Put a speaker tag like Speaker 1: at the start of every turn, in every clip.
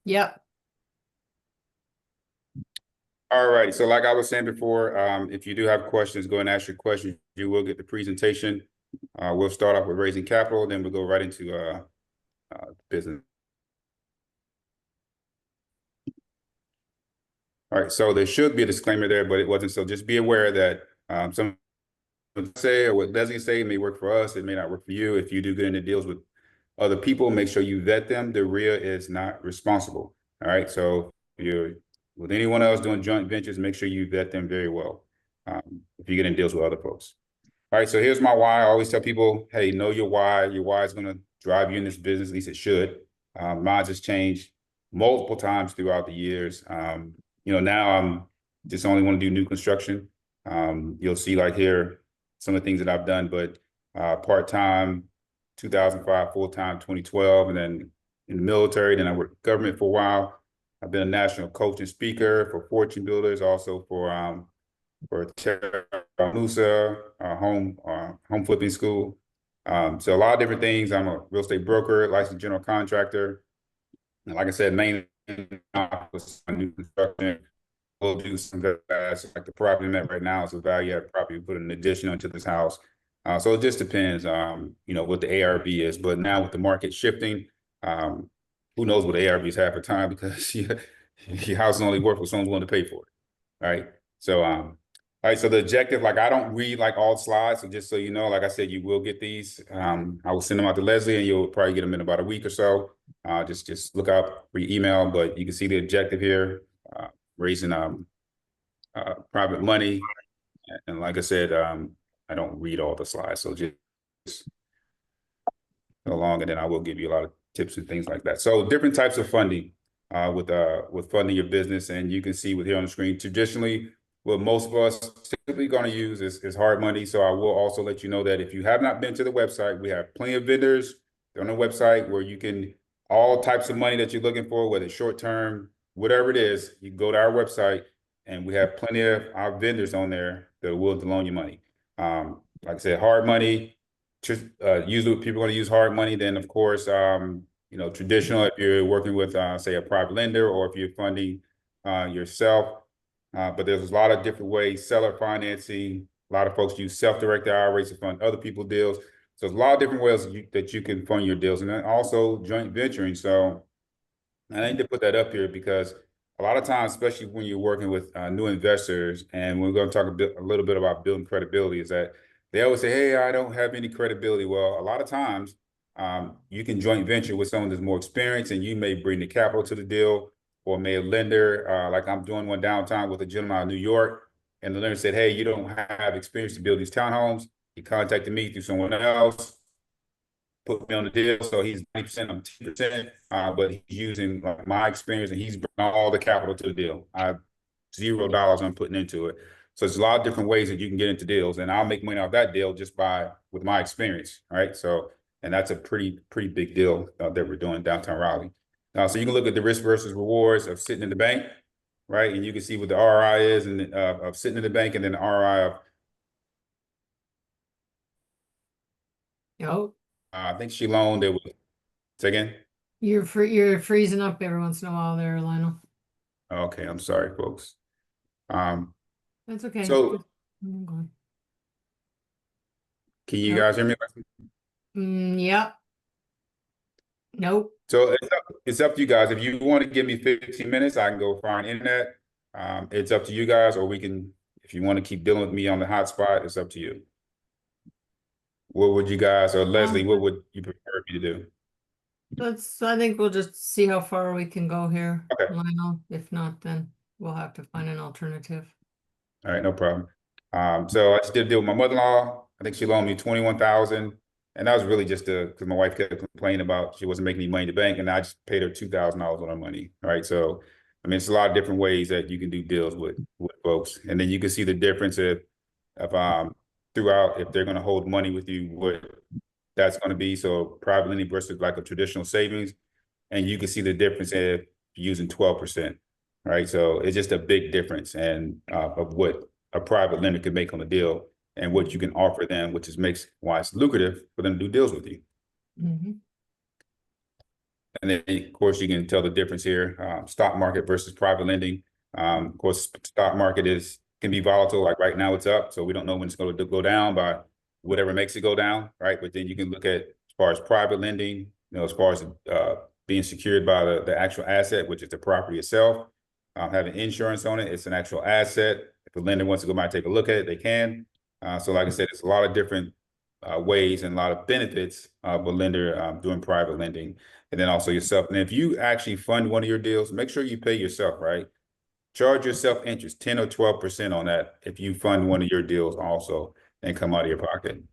Speaker 1: Yep.
Speaker 2: All righty. So like I was saying before, if you do have questions, go and ask your questions. You will get the presentation. We'll start off with raising capital, then we'll go right into business. All right. So there should be a disclaimer there, but it wasn't. So just be aware that some say or what Leslie say may work for us. It may not work for you. If you do get into deals with other people, make sure you vet them. The RIA is not responsible. All right. So if you're with anyone else doing joint ventures, make sure you vet them very well if you get in deals with other folks. All right, so here's my why. I always tell people, hey, know your why. Your why is going to drive you in this business, at least it should. Mine has changed multiple times throughout the years. Now I'm just only want to do new construction. You'll see like here some of the things that I've done, but part-time, 2005, full-time, 2012, and then in the military. Then I worked government for a while. I've been a national coach and speaker for Fortune Builders, also for Musa, home flipping school. So a lot of different things. I'm a real estate broker, licensed general contractor. And like I said, mainly new construction. We'll do some like the property I'm at right now is a value add property. We put an addition onto this house. So it just depends, what the ARV is. But now with the market shifting, who knows what ARVs have for time because your house is only worth what someone's willing to pay for it. Right. So all right, so the objective, like I don't read like all slides, so just so you know, like I said, you will get these. I will send them out to Leslie, and you'll probably get them in about a week or so. Just look out for your email, but you can see the objective here, raising private money, and like I said, I don't read all the slides, so just go along, and then I will give you a lot of tips and things like that. So different types of funding with funding your business, and you can see with here on the screen, traditionally, what most of us typically going to use is hard money. So I will also let you know that if you have not been to the website, we have plenty of vendors on the website where you can, all types of money that you're looking for, whether it's short term, whatever it is, you can go to our website and we have plenty of our vendors on there that are willing to loan you money. Like I said, hard money, usually people are going to use hard money. Then of course, traditional, if you're working with, say, a private lender, or if you're funding yourself. But there's a lot of different ways, seller financing. A lot of folks use self-directed IRAs to fund other people's deals. So there's a lot of different ways that you can fund your deals. And then also joint venturing. So I need to put that up here because a lot of times, especially when you're working with new investors, and we're going to talk a little bit about building credibility, is that they always say, hey, I don't have any credibility. Well, a lot of times you can joint venture with someone that's more experienced, and you may bring the capital to the deal, or may a lender, like I'm doing one downtown with a gentleman out of New York, and the lender said, hey, you don't have experience to build these townhomes. He contacted me through someone else, put me on the deal. So he's 90%, I'm 10%, but he's using my experience, and he's bringing all the capital to the deal. I have $0 I'm putting into it. So there's a lot of different ways that you can get into deals, and I'll make money off that deal just with my experience, right? So, and that's a pretty big deal that we're doing downtown Raleigh. So you can look at the risk versus rewards of sitting in the bank, right? And you can see what the ROI is and of sitting in the bank, and then the ROI of,
Speaker 1: Yep.
Speaker 2: I think she loaned it was, say again?
Speaker 1: You're freezing up every once in a while there, Lionel.
Speaker 2: Okay, I'm sorry, folks.
Speaker 1: That's okay.
Speaker 2: So
Speaker 1: Go
Speaker 2: can you
Speaker 1: Nope.
Speaker 2: guys hear me?
Speaker 1: Yep. Nope.
Speaker 2: So it's up to you guys. If you want to give me 15 minutes, I can go find internet. It's up to you guys, or we can, if you want to keep dealing with me on the hotspot, it's up to you. What would you guys, or Leslie, what would you prefer me to do?
Speaker 1: I think we'll just see how far we can go here,
Speaker 2: Okay.
Speaker 1: Lionel. If not, then we'll have to find an alternative.
Speaker 2: All right, no problem. So I just did a deal with my mother-in-law. I think she loaned me 21,000. And that was really just because my wife kept complaining about she wasn't making any money in the bank, and I just paid her $2,000 on her money. Right. So I mean, it's a lot of different ways that you can do deals with folks. And then you can see the difference if throughout, if they're going to hold money with you, what that's going to be. So private lending versus like a traditional savings. And you can see the difference if you're using 12%. Right. So it's just a big difference and of what a private lender could make on a deal and what you can offer them, which makes why it's lucrative for them to do deals with you.
Speaker 1: Mm-hmm.
Speaker 2: And then, of course, you can tell the difference here, stock market versus private lending. Of course, stock market can be volatile. Like right now it's up, so we don't know when it's going to go down by whatever makes it go down, right? But then you can look at as far as private lending, as far as being secured by the actual asset, which is the property itself, having insurance on it. It's an actual asset. If a lender wants to go by and take a look at it, they can. So like I said, it's a lot of different ways and a lot of benefits of a lender doing private lending. And then also yourself. And if you actually fund one of your deals, make sure you pay yourself, right? Charge yourself interest, 10 or 12% on that if you fund one of your deals also and come out of your pocket.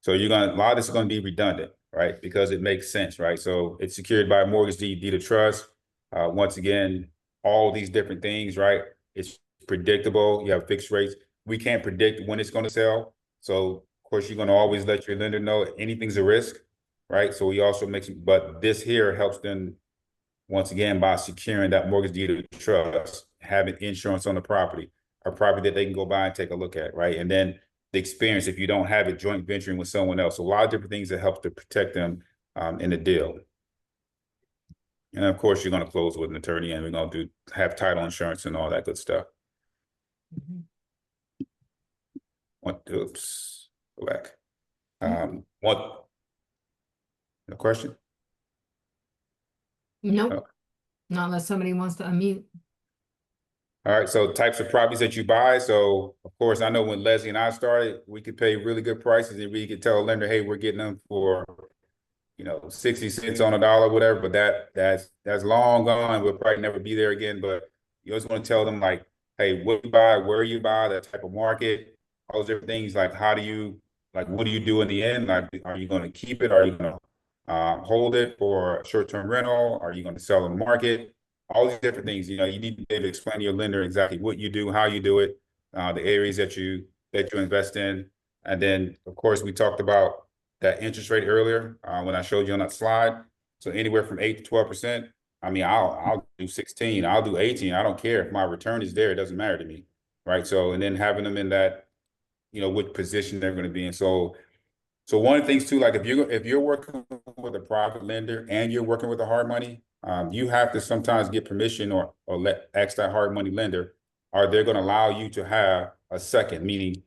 Speaker 2: So a lot of this is going to be redundant, right? Because it makes sense, right? So it's secured by a mortgage deed of trust. Once again, all these different things, right? It's predictable. You have fixed rates. We can't predict when it's going to sell. So of course, you're going to always let your lender know anything's a risk, right? So we also but this here helps them, once again, by securing that mortgage deed of trust, having insurance on the property, a property that they can go by and take a look at, right? And then the experience, if you don't have it, joint venturing with someone else. So a lot of different things that help to protect them in the deal. And of course, you're going to close with an attorney, and we're going to have title insurance and all that good stuff. Oops, go back. What? No question?
Speaker 1: Nope.
Speaker 2: Oh.
Speaker 1: Not unless somebody wants to unmute.
Speaker 2: All right, so types of properties that you buy. So of course, I know when Leslie and I started, we could pay really good prices, and we could tell a lender, hey, we're getting them for 60 cents on a dollar, whatever. But that's long gone. We'll probably never be there again. But you always want to tell them, like, hey, what you buy, where you buy, that type of market, all those different things. Like, what do you do in the end? Like, are you going to keep it? Are you going to hold it for short-term rental? Are you going to sell in the market? All these different things. You need to be able to explain to your lender exactly what you do, how you do it, the areas that you invest in. And then, of course, we talked about that interest rate earlier when I showed you on that slide. So anywhere from 8 to 12%. I mean, I'll do 16, I'll do 18. I don't care if my return is there. It doesn't matter to me, right? So, and then having them in that, what position they're going to be in. So one of the things too, like if you're working with a private lender and you're working with a hard money, you have to sometimes get permission or ask that hard money lender, are they going to allow you to have a second? Meaning,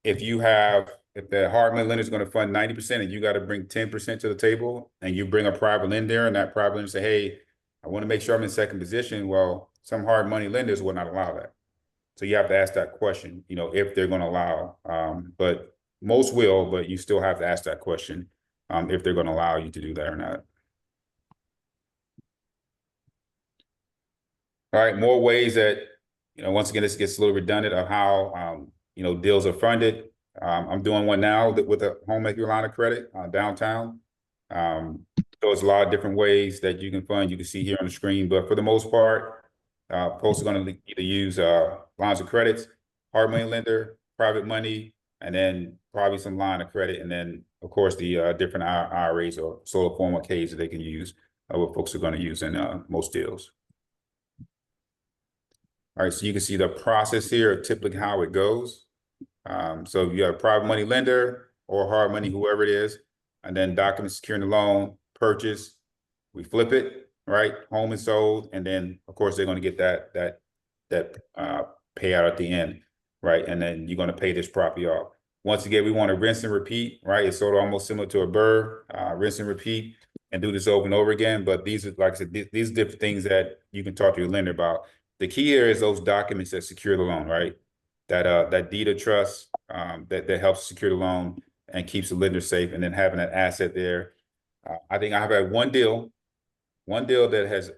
Speaker 2: if the hard money lender is going to fund 90% and you got to bring 10% to the table, and you bring a private lender, and that private lender say, hey, I want to make sure I'm in second position. Well, some hard money lenders will not allow that. So you have to ask that question, if they're going to allow, but most will, but you still have to ask that question if they're going to allow you to do that or not. All right, more ways that, once again, this gets a little redundant of how, deals are funded. I'm doing one now with a home equity line of credit downtown. So it's a lot of different ways that you can fund. You can see here on the screen, but for the most part, folks are going to either use lines of credits, hard money lender, private money, and then probably some line of credit, and then of course the different IRAs or solar 401ks that they can use. What folks are going to use in most deals. All right, so you can see the process here, typically how it goes. So you have a private money lender or hard money, whoever it is, and then documents securing the loan, purchase, we flip it, right? Home is sold, and then of course they're going to get that payout at the end, right? And then you're going to pay this property off. Once again, we want to rinse and repeat, right? It's sort of almost similar to a BRRRR, rinse and repeat, and do this over and over again. But these are, like I said, these are different things that you can talk to your lender about. The key here is those documents that secure the loan, right? That deed of trust that helps secure the loan and keeps the lender safe, and then having that asset there. I think I have had one deal that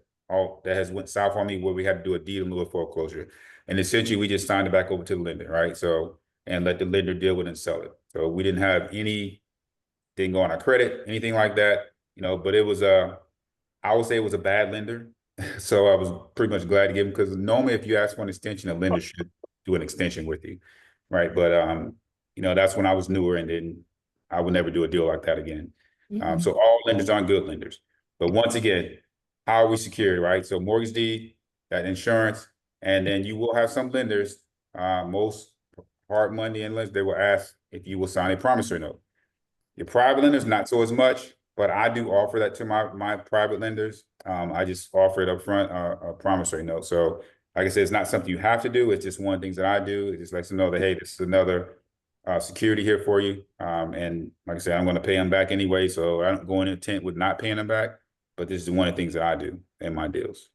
Speaker 2: has went south on me where we had to do a deed in lieu of foreclosure, and essentially we just signed it back over to the lender, right? So, and let the lender deal with it and sell it. So we didn't have didn't go on our credit, anything like that, but it was I would say it was a bad lender. So I was pretty much glad to give him, because normally if you ask for an extension, a lender should do an extension with you, right? But that's when I was newer, and then I would never do a deal like that again. So all lenders aren't good lenders. But once again, how are we secured, right? So mortgage deed, that insurance, and then you will have some lenders, most hard money and lenders, they will ask if you will sign a promissory note. Your private lenders, not so as much. but I do offer that to my private lenders. I just offer it up front, a promissory note. So like I said, it's not something you have to do. It's just one of the things that I do. It just lets them know that, hey, this is another security here for you. And like I said, I'm going to pay them back anyway. So I don't go in intent with not paying them back, but this is one of the things that I do in my deals.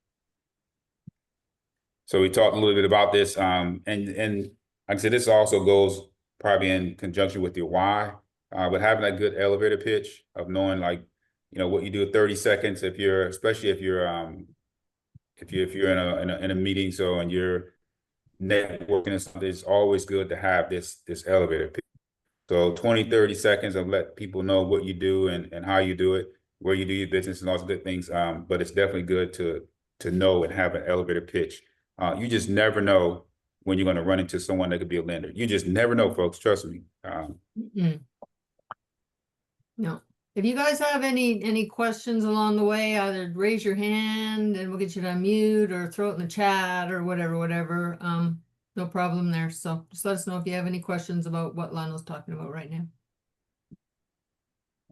Speaker 2: So we talked a little bit about this. And like I said, this also goes probably in conjunction with your why, but having that good elevator pitch of knowing, like, you know, what you do at 30 seconds, if you're, especially if you're in a meeting, so, and you're networking and stuff, it's always good to have this elevator pitch. So 20, 30 seconds of let people know what you do and how you do it, where you do your business and all those good things. But it's definitely good to know and have an elevator pitch. You just never know when you're going to run into someone that could be a lender. You just never know, folks. Trust me.
Speaker 1: No. If you guys have any questions along the way, either raise your hand and we'll get you to unmute, or throw it in the chat or whatever. No problem there. So just let us know if you have any questions about what Lionel's talking about right now.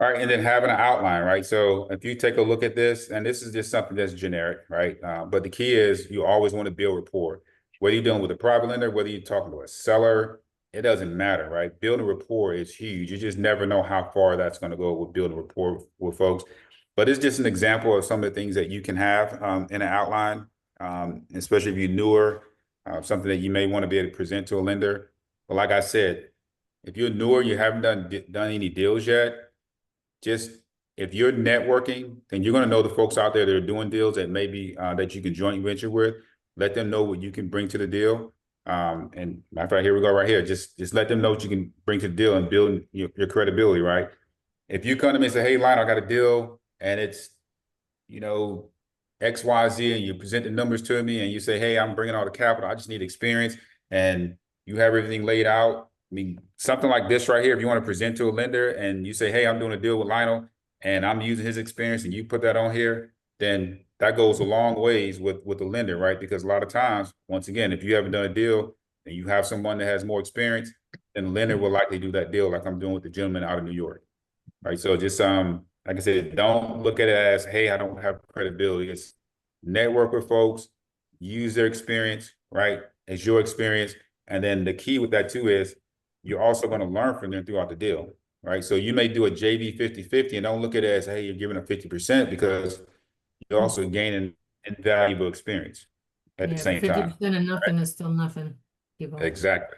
Speaker 2: All right, and then having an outline, right? So if you take a look at this, and this is just something that's generic, right? But the key is you always want to build rapport. Whether you're dealing with a private lender, whether you're talking to a seller, it doesn't matter, right? Building rapport is huge. You just never know how far that's going to go with building rapport with folks. But it's just an example of some of the things that you can have in an outline, especially if you're newer, something that you may want to be able to present to a lender. But like I said, if you're newer, you haven't done any deals yet, just if you're networking, then you're going to know the folks out there that are doing deals that maybe that you can joint venture with. Let them know what you can bring to the deal. And matter of fact, here we go right here. Just let them know what you can bring to the deal and build your credibility, right? If you come to me and say, hey, Lionel, I got a deal and it's, you know, XYZ, and you present the numbers to me and you say, hey, I'm bringing all the capital, I just need experience, and you have everything laid out. I mean, something like this right here, if you want to present to a lender and you say, hey, I'm doing a deal with Lionel and I'm using his experience, and you put that on here, then that goes a long ways with the lender, right? Because a lot of times, once again, if you haven't done a deal and you have someone that has more experience, then the lender will likely do that deal like I'm doing with the gentleman out of New York, right? So just like I said, don't look at it as, hey, I don't have credibility. It's network with folks, use their experience, right, as your experience. And then the key with that too is you're also going to learn from them throughout the deal, right? So you may do a JV 50-50 and don't look at it as, hey, you're giving them 50%, because you're also gaining invaluable experience at the same time.
Speaker 1: 50% of nothing is still nothing, people.
Speaker 2: Exactly.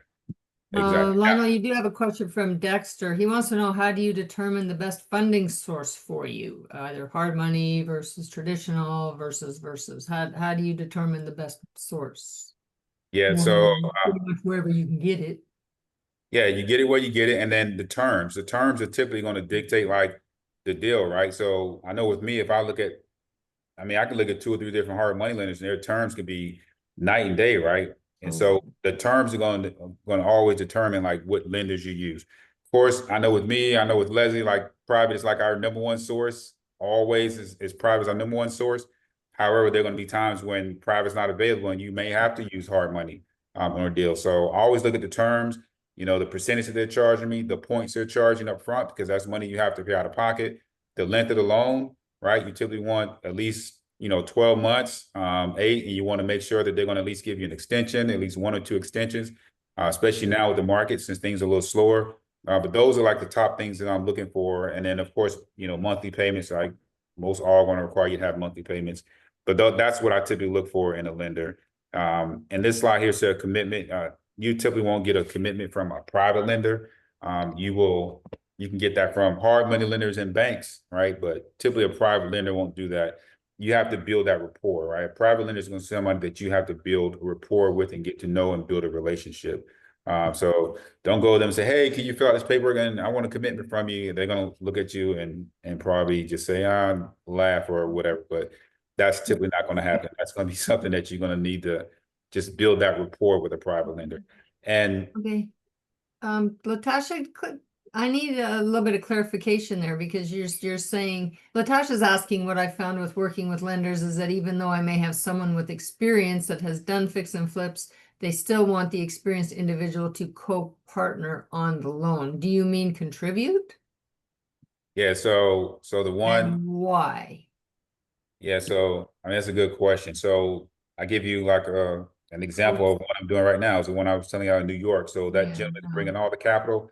Speaker 2: Exactly.
Speaker 1: Lionel, you do have a question from Dexter. He wants to know, how do you determine the best funding source for you? Either hard money versus traditional versus. How do you determine the best source?
Speaker 2: Yeah, so
Speaker 1: pretty much wherever you can get it.
Speaker 2: Yeah, you get it where you get it, and then the terms are typically going to dictate like the deal, right? So I know with me, if I look at, I mean, I can look at 2 or 3 different hard money lenders, and their terms could be night and day, right? And so the terms are going to always determine like what lenders you use. Of course, I know with me, I know with Leslie, like private is like our #1 source. Always is private is our #1 source. However, there are going to be times when private's not available and you may have to use hard money on a deal. So always look at the terms, you know, the percentage that they're charging me, the points they're charging up front, because that's money you have to pay out of pocket, the length of the loan, right? You typically want at least, you know, 12 months, 8, and you want to make sure that they're going to at least give you an extension, at least 1 or 2 extensions, especially now with the market, since things are a little slower. But those are like the top things that I'm looking for. And then, of course, you know, monthly payments, like most are going to require you to have monthly payments. But that's what I typically look for in a lender. And this slide here says commitment. You typically won't get a commitment from a private lender. You can get that from hard money lenders and banks, right? But typically a private lender won't do that. You have to build that rapport, right? A private lender is going to be somebody that you have to build rapport with and get to know and build a relationship. So don't go to them and say, hey, can you fill out this paperwork and I want a commitment from you? They're going to look at you and probably just say, laugh or whatever. But that's typically not going to happen. That's going to be something that you're going to need to just build that rapport with a private lender. And
Speaker 1: okay, Latasha, I need a little bit of clarification there, because you're saying, Latasha's asking, what I found with working with lenders is that even though I may have someone with experience that has done fix and flips, they still want the experienced individual to co-partner on the loan. Do you mean contribute?
Speaker 2: Yeah, so the one,
Speaker 1: and why?
Speaker 2: yeah, so I mean that's a good question. So I give you like an example of what I'm doing right now is the one I was telling you out in New York. So that
Speaker 1: Yeah,
Speaker 2: gentleman bringing all the capital,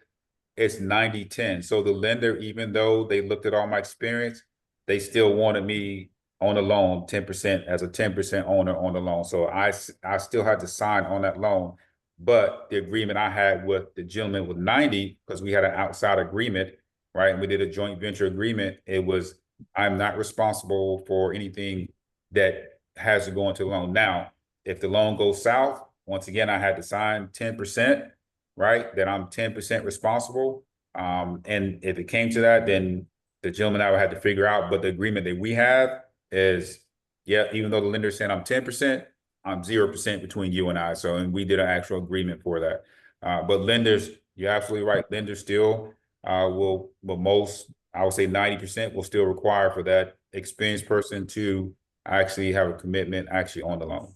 Speaker 2: it's 90-10. So the lender, even though they looked at all my experience, they still wanted me on the loan 10% as a 10% owner on the loan. So I still had to sign on that loan. But the agreement I had with the gentleman with 90, because we had an outside agreement, right? And we did a joint venture agreement. It was, I'm not responsible for anything that has to go into the loan. Now, if the loan goes south, once again, I had to sign 10%, right? That I'm 10% responsible. And if it came to that, then the gentleman and I would have to figure out, but the agreement that we have is, yeah, even though the lender saying I'm 10%, I'm 0% between you and I. So, and we did an actual agreement for that. But lenders, you're absolutely right. Lenders still will most, I would say 90% will still require for that experienced person to actually have a commitment actually on the loan.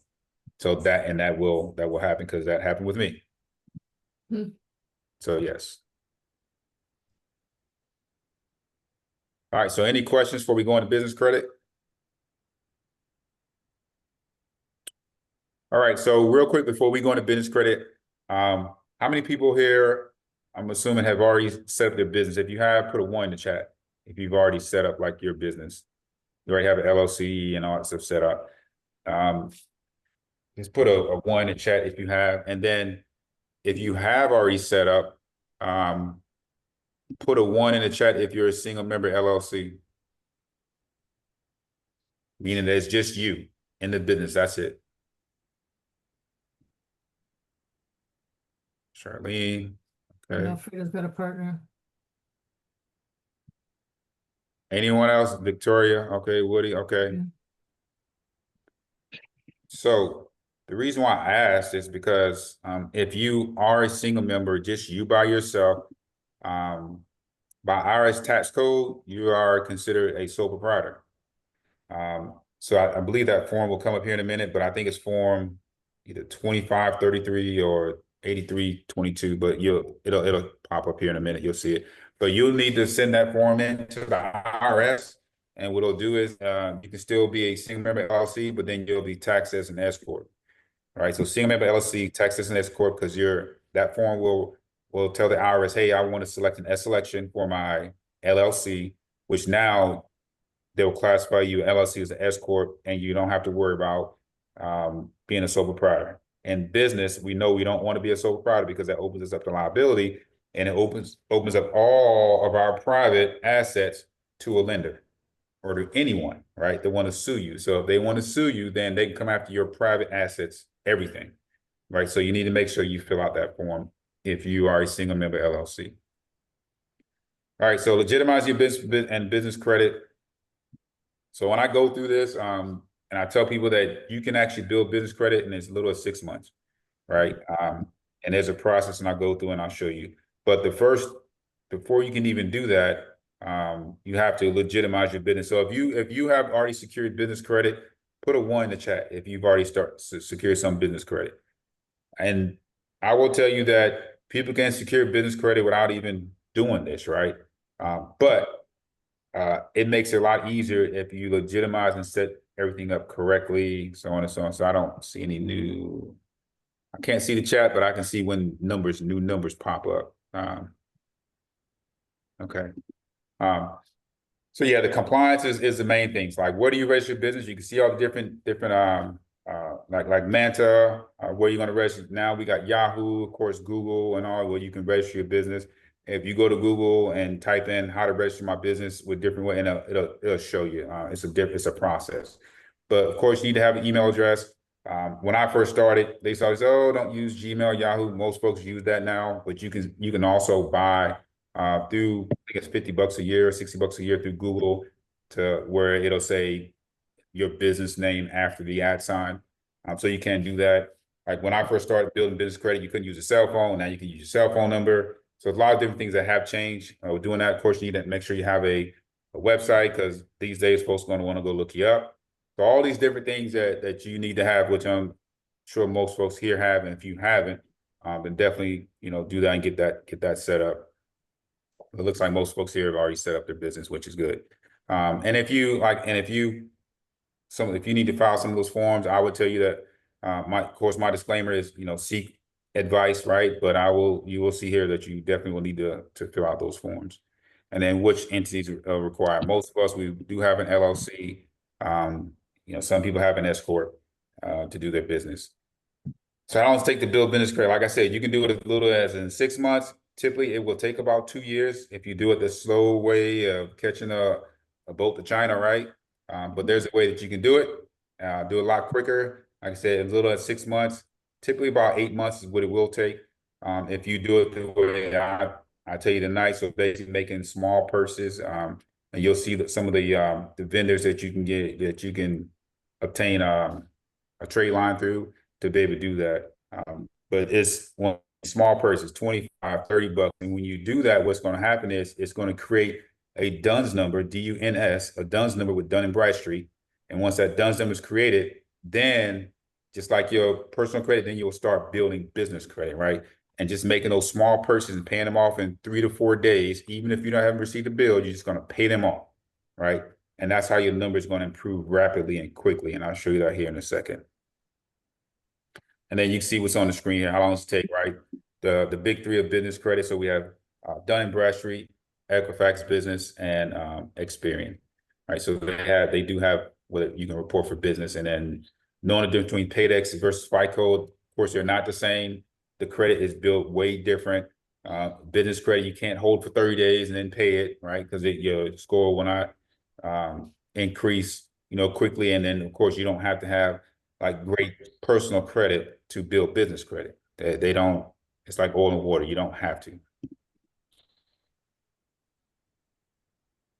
Speaker 2: So that will happen because that happened with me.
Speaker 1: Hmm.
Speaker 2: So yes. All right, so any questions before we go into business credit? All right, so real quick before we go into business credit, how many people here, I'm assuming, have already set up their business? If you have, put a 1 in the chat. If you've already set up like your business, you already have an LLC and all that stuff set up. Just put a 1 in the chat if you have, and then if you have already set up, put a 1 in the chat if you're a single member LLC. Meaning that it's just you in the business, that's it. Charlene, okay.
Speaker 1: Alfredo's got a partner.
Speaker 2: Anyone else? Victoria, okay. Woody, okay.
Speaker 1: Yeah.
Speaker 2: So the reason why I asked is because if you are a single member, just you by yourself, by IRS tax code, you are considered a sole proprietor. So I believe that form will come up here in a minute, but I think it's form either 2533 or 8322, but it'll pop up here in a minute. You'll see it. But you'll need to send that form in to the IRS. And what it'll do is you can still be a single member LLC, but then you'll be taxed as an S corp. All right. So single member LLC, taxed as an S corp, because that form will tell the IRS, hey, I want to select an S selection for my LLC, which now they'll classify you LLC as an S corp, and you don't have to worry about being a sole proprietor. In business, we know we don't want to be a sole proprietor because that opens us up to liability, and it opens up all of our private assets to a lender or to anyone, right? They want to sue you. So if they want to sue you, then they can come after your private assets, everything, right? So you need to make sure you fill out that form if you are a single member LLC. All right, so legitimize your business and business credit. So when I go through this, and I tell people that you can actually build business credit in as little as 6 months, right? And there's a process, and I'll go through and I'll show you. But before you can even do that, you have to legitimize your business. So if you have already secured business credit, put a 1 in the chat if you've already secured some business credit. And I will tell you that people can secure business credit without even doing this, right? But it makes it a lot easier if you legitimize and set everything up correctly, so on and so on. So I don't see any I can't see the chat, but I can see when new numbers pop up. Okay. So yeah, the compliance is the main things. Like, where do you register your business? You can see all the different like Manta, where you're going to register. Now we got Yahoo, of course, Google, and all where you can register your business. If you go to Google and type in how to register my business with different way, and it'll show you. It's a process. But of course, you need to have an email address. When I first started, they always say, oh, don't use Gmail, Yahoo. Most folks use that now, but you can also buy through, I guess, $50 a year, $60 a year through Google, to where it'll say your business name after the @ sign. So you can do that. Like when I first started building business credit, you couldn't use a cell phone. Now you can use your cell phone number. So a lot of different things that have changed. Doing that, of course, you need to make sure you have a website, because these days folks are going to want to go look you up. So all these different things that you need to have, which I'm sure most folks here have, and if you haven't, then definitely do that and get that set up. it looks like most folks here have already set up their business, which is good. And if you if you need to file some of those forms, I would tell you that, of course, my disclaimer is, seek advice, right? But you will see here that you definitely will need to fill out those forms. And then which entities require. Most of us, we do have an LLC. Some people have an S corp to do their business. So I don't take the build business credit. Like I said, you can do it as little as in 6 months. Typically, it will take about 2 years if you do it the slow way of catching a boat to China, right? But there's a way that you can do it, do it a lot quicker. Like I said, as little as 6 months. Typically, about 8 months is what it will take. If you do it the way I tell you tonight, so basically making small purses, and you'll see that some of the vendors that you can get, that you can obtain a trade line through to be able to do that. But it's one small purses, 25, 30 bucks. And when you do that, what's going to happen is it's going to create a DUNS number, DUNS, a DUNS number with Dun & Bradstreet. And once that DUNS number is created, then just like your personal credit, then you'll start building business credit, right? And just making those small purchases and paying them off in 3 to 4 days, even if you don't haven't received a bill, you're just going to pay them off, right? And that's how your number is going to improve rapidly and quickly. And I'll show you that here in a second. And then you can see what's on the screen here, how long it's take, right? The big three of business credit. So we have Dun & Bradstreet, Equifax Business, and Experian, right? So they do have what you can report for business, and then knowing the difference between Paydex versus FICO. Of course, they're not the same. The credit is built way different. Business credit, you can't hold for 30 days and then pay it, right? Because your score will not increase, quickly. And then, of course, you don't have to have like great personal credit to build business credit. They don't. It's like oil and water. You don't have to.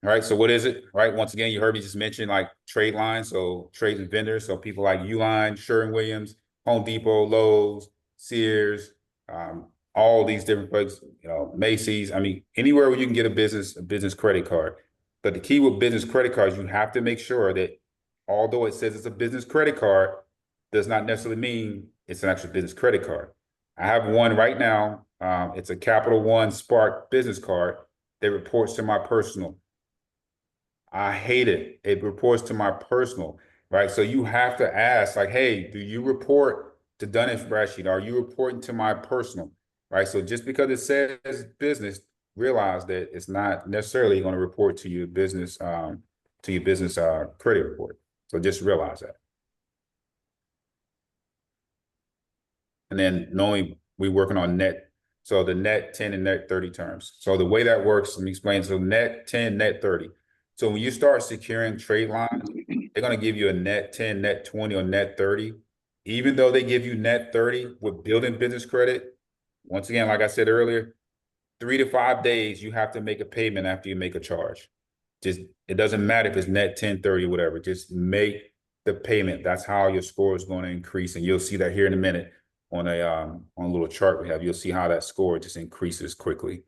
Speaker 2: All right, so what is it, right? Once again, you heard me just mention like trade lines, so trades and vendors, so people like Uline, Sherwin-Williams, Home Depot, Lowe's, Sears, all these different folks, Macy's. I mean, anywhere where you can get a business credit card. But the key with business credit cards, you have to make sure that although it says it's a business credit card, does not necessarily mean it's an actual business credit card. I have one right now. It's a Capital One Spark business card that reports to my personal. I hate it. It reports to my personal, right? So you have to ask, like, hey, do you report to Dun & Bradstreet? Are you reporting to my personal, right? So just because it says business, realize that it's not necessarily going to report to your business credit report. So just realize that. And then normally we're working on net. So the net 10 and net 30 terms. So the way that works, let me explain. So net 10, net 30. So when you start securing trade lines, they're going to give you a net 10, net 20, or net 30. Even though they give you net 30 with building business credit, once again, like I said earlier, 3 to 5 days, you have to make a payment after you make a charge. It doesn't matter if it's net 10, 30, whatever. Just make the payment. That's how your score is going to increase. And you'll see that here in a minute on a little chart we have. You'll see how that score just increases quickly.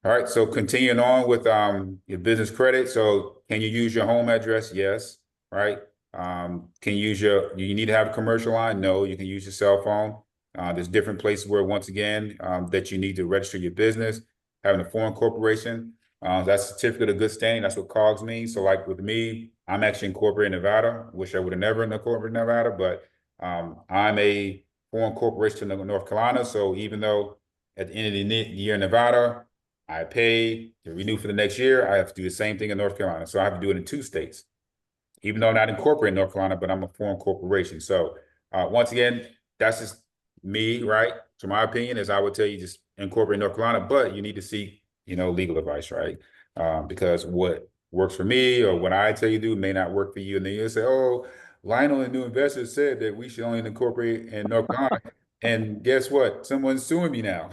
Speaker 2: All right, so continuing on with your business credit. So can you use your home address? Yes, right? Can you use you need to have a commercial line? No, you can use your cell phone. There's different places where, once again, that you need to register your business. Having a foreign corporation, that's a certificate of good standing. That's what COGS means. So like with me, I'm actually incorporated in Nevada. Wish I would have never incorporated in Nevada, but I'm a foreign corporation in North Carolina. So even though at the end of the year in Nevada, I pay to renew for the next year, I have to do the same thing in North Carolina. So I have to do it in 2 states, even though I'm not incorporated in North Carolina, but I'm a foreign corporation. So once again, that's just me, right? So my opinion is I would tell you just incorporate North Carolina, but you need to seek, legal advice, right? Because what works for me or what I tell you to do may not work for you. And then you'll say, oh, Lionel and New Investors said that we should only incorporate in North Carolina. And guess what? Someone's suing me now,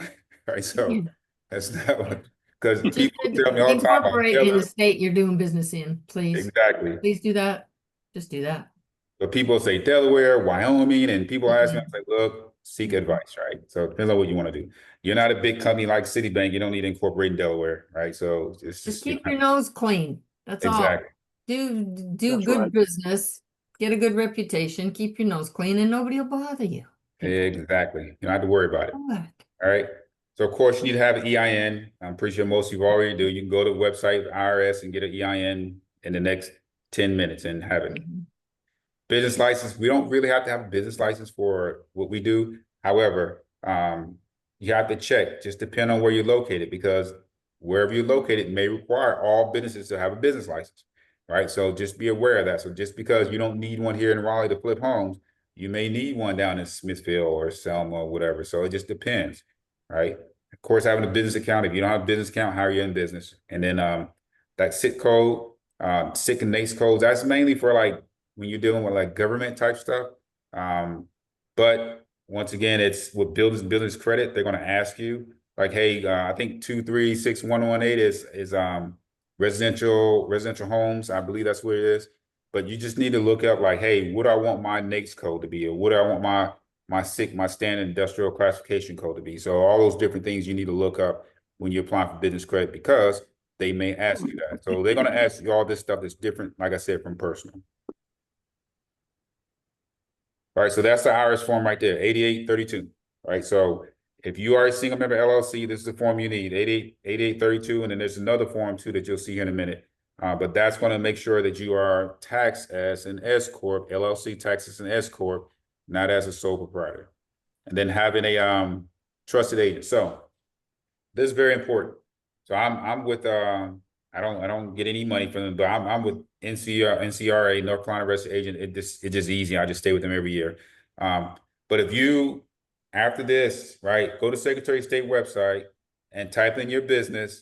Speaker 2: right? So that's not what, because people tell me all the time.
Speaker 1: Incorporate in the state you're doing business in, please.
Speaker 2: Exactly.
Speaker 1: Please do that. Just do that.
Speaker 2: But people say Delaware, Wyoming, and people ask me, I say, look, seek advice, right? So it depends on what you want to do. You're not a big company like Citibank. You don't need to incorporate in Delaware, right? So it's
Speaker 1: just keep your nose clean. That's
Speaker 2: exactly.
Speaker 1: all. Do good business, get a good reputation, keep your nose clean, and nobody will bother you.
Speaker 2: Exactly. You don't have to worry about it. All right. So of course you need to have an EIN. I'm pretty sure most of you already do. You can go to the website, IRS, and get an EIN in the next 10 minutes and have it. Business license, we don't really have to have a business license for what we do. However, you have to check, just depend on where you're located, because wherever you're located may require all businesses to have a business license, right? So just be aware of that. So just because you don't need one here in Raleigh to flip homes, you may need one down in Smithfield or Selma or whatever. So it just depends, right? Of course, having a business account, if you don't have a business account, how are you in business? And then that SIC code, SIC and NAICS codes, that's mainly for like when you're dealing with like government type stuff. But once again, it's with business credit, they're going to ask you like, hey, I think 2361118 is residential homes. I believe that's what it is. But you just need to look up like, hey, what do I want my NAICS code to be, or what do I want my SIC, my standard industrial classification code to be? So all those different things you need to look up when you're applying for business credit, because they may ask you that. So they're going to ask you all this stuff that's different, like I said, from personal. All right, so that's the IRS form right there, 8832. All right, so if you are a single member LLC, this is the form you need, 8832, and then there's another form too that you'll see here in a minute. But that's going to make sure that you are taxed as an S Corp, LLC taxed as an S Corp, not as a sole proprietor. And then having a trusted agent. So this is very important. So I'm with I don't get any money from them, but I'm with NCRA, North Carolina Registered Agent. It's just easy. I just stay with them every year. But if you, after this, right, go to Secretary of State website and type in your business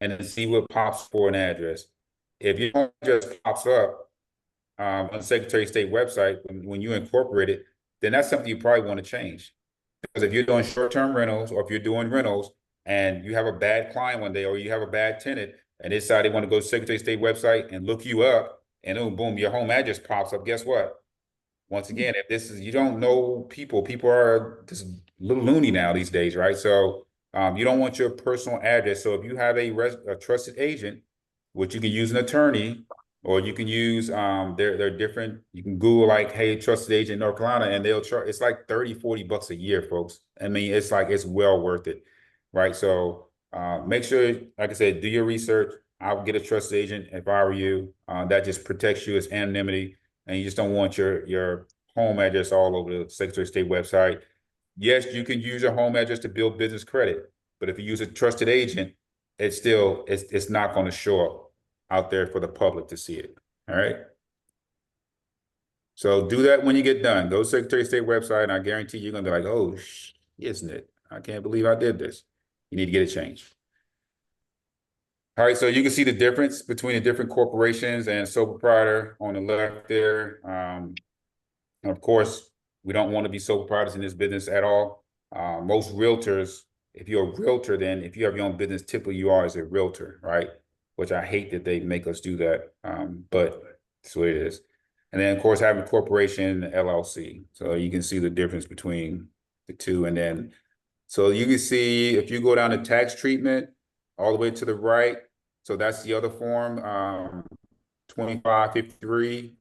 Speaker 2: and then see what pops for an address. If your address pops up on the Secretary of State website when you incorporate it, then that's something you probably want to change. Because if you're doing short-term rentals, or if you're doing rentals and you have a bad client one day, or you have a bad tenant and they decide they want to go to Secretary of State website and look you up, and then boom, your home address pops up. Guess what? Once again, if this is, you don't know people are just a little loony now these days, right? So you don't want your personal address. So if you have a trusted agent, which you can use an attorney, or you can use they're different. You can Google like, hey, trusted agent North Carolina, and they'll charge. It's like 30-40 bucks a year, folks. I mean, it's well worth it, right? So make sure, like I said, do your research. I would get a trusted agent if I were you. That just protects you as anonymity, and you just don't want your home address all over the Secretary of State website. Yes, you can use your home address to build business credit, but if you use a trusted agent, it's not going to show up out there for the public to see it. All right. So do that when you get done. Go to Secretary of State website, and I guarantee you're gonna be like, oh, isn't it? I can't believe I did this. You need to get it changed. All right, so you can see the difference between the different corporations and sole proprietor on the left there. And of course, we don't want to be sole proprietors in this business at all. Most realtors, if you're a realtor, then if you have your own business, typically you are as a realtor, right? Which I hate that they make us do that, but that's what it is. And then, of course, having a corporation, LLC. So you can see the difference between the two. And then, so you can see if you go down to tax treatment all the way to the right, so that's the other form, 2553.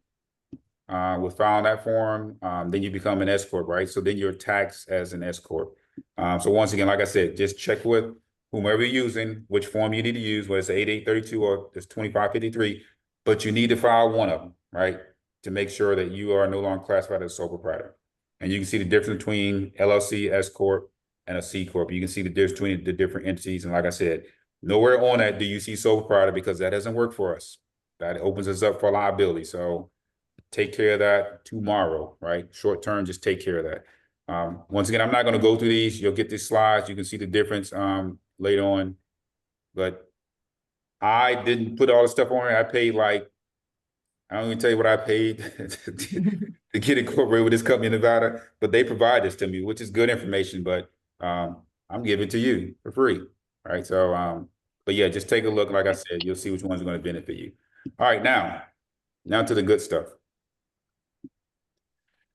Speaker 2: We found that form, then you become an S Corp, right? So then you're taxed as an S Corp. So once again, like I said, just check with whomever you're using, which form you need to use, whether it's 8832 or it's 2553, but you need to file one of them, right? To make sure that you are no longer classified as a sole proprietor. And you can see the difference between LLC, S Corp, and a C Corp. You can see the difference between the different entities. And like I said, nowhere on that do you see sole proprietor, because that doesn't work for us. That opens us up for liability. So take care of that tomorrow, right? Short term, just take care of that. Once again, I'm not going to go through these. You'll get these slides. You can see the difference later on. But I didn't put all the stuff on there. I paid like, I don't even tell you what I paid to get incorporated with this company in Nevada, but they provide this to me, which is good information, but I'm giving it to you for free. All right. So, but yeah, just take a look. Like I said, you'll see which ones are going to benefit you. All right. Now to the good stuff.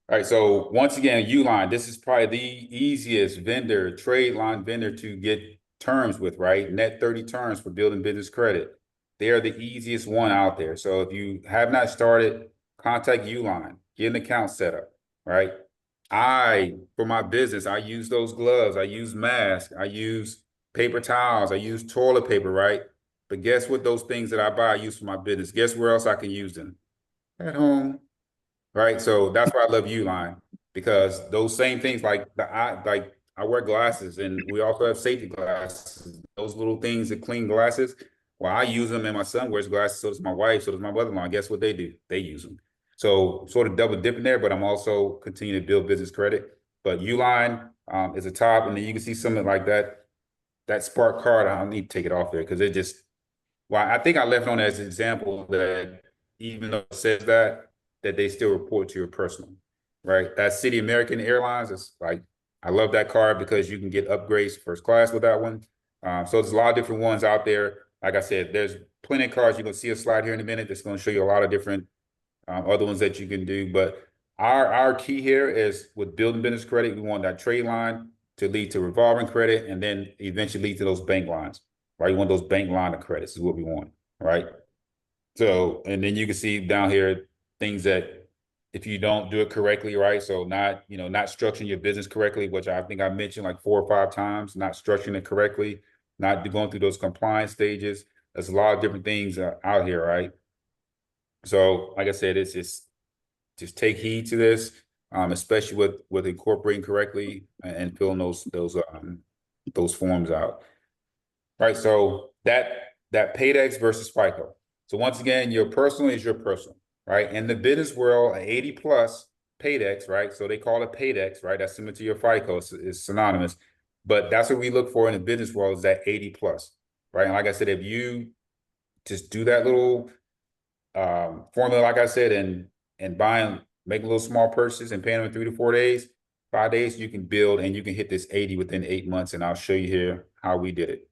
Speaker 2: All right, so once again, Uline, this is probably the easiest trade line vendor to get terms with, right? Net 30 terms for building business credit. They are the easiest one out there. So if you have not started, contact Uline, get an account set up, right? For my business, I use those gloves, I use masks, I use paper towels, I use toilet paper, right? But guess what? Those things that I buy, I use for my business. Guess where else I can use them? At home, right? So that's why I love Uline, because those same things, like I wear glasses, and we also have safety glasses. Those little things that clean glasses. Well, I use them, and my son wears glasses. So does my wife. So does my mother-in-law. Guess what they do? They use them. So sort of double dipping there, but I'm also continuing to build business credit. But Uline is a top, and then you can see something like that. That Spark card, I need to take it off there because it just. Well, I think I left on as an example that even though it says that they still report to your personal, right? That City American Airlines is like, I love that card because you can get upgrades first class with that one. So there's a lot of different ones out there. Like I said, there's plenty of cards. You're gonna see a slide here in a minute that's gonna show you a lot of different other ones that you can do. But our key here is with building business credit, we want that trade line to lead to revolving credit and then eventually lead to those bank lines, right? You want those bank line of credits is what we want, right? So, and then you can see down here things that if you don't do it correctly, right? So not, not structuring your business correctly, which I think I mentioned like 4 or 5 times, not structuring it correctly, not going through those compliance stages. There's a lot of different things out here, right? So, like I said, it's just take heed to this, especially with incorporating correctly and filling those forms out. Right. So that Paydex versus FICO. So once again, your personal is your personal, right? In the business world, 80 plus Paydex, right? So they call it Paydex, right? That's similar to your FICO, it's synonymous. But that's what we look for in the business world is that 80 plus, right? And like I said, if you just do that little formula, like I said, and making little small purchases and paying them in 3 to 4 days, 5 days, you can build and you can hit this 80 within 8 months. And I'll show you here how we did it.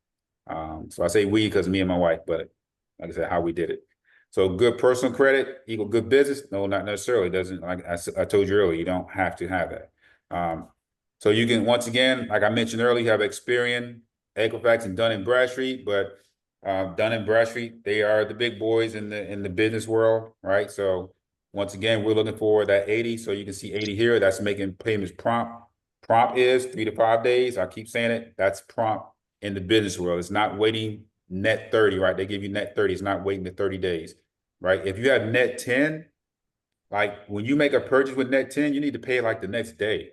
Speaker 2: So I say we because me and my wife, but like I said, how we did it. So good personal credit equal good business? No, not necessarily. It doesn't, like I told you earlier, you don't have to have that. So you can, once again, like I mentioned earlier, you have Experian, Equifax, and Dun & Bradstreet, but Dun & Bradstreet, they are the big boys in the business world, right? So once again, we're looking for that 80. So you can see 80 here. That's making payments prompt. Prompt is 3 to 5 days. I keep saying it. That's prompt in the business world. It's not waiting net 30, right? They give you net 30. It's not waiting the 30 days, right? If you have net 10, like when you make a purchase with net 10, you need to pay it like the next day,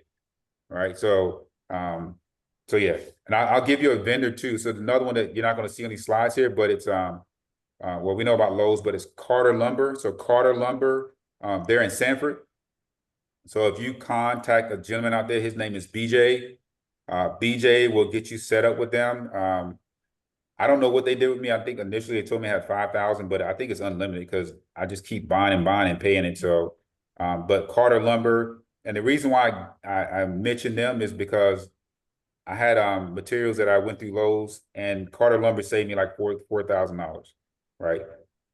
Speaker 2: right? So yeah, and I'll give you a vendor too. So another one that you're not going to see on these slides here, but it's well, we know about Lowe's, but it's Carter Lumber. So Carter Lumber, they're in Sanford. So if you contact a gentleman out there, his name is BJ. BJ will get you set up with them. I don't know what they did with me. I think initially they told me I had 5,000, but I think it's unlimited because I just keep buying and paying it. So, but Carter Lumber, and the reason why I mentioned them is because I had materials that I went through Lowe's, and Carter Lumber saved me like $4,000, right?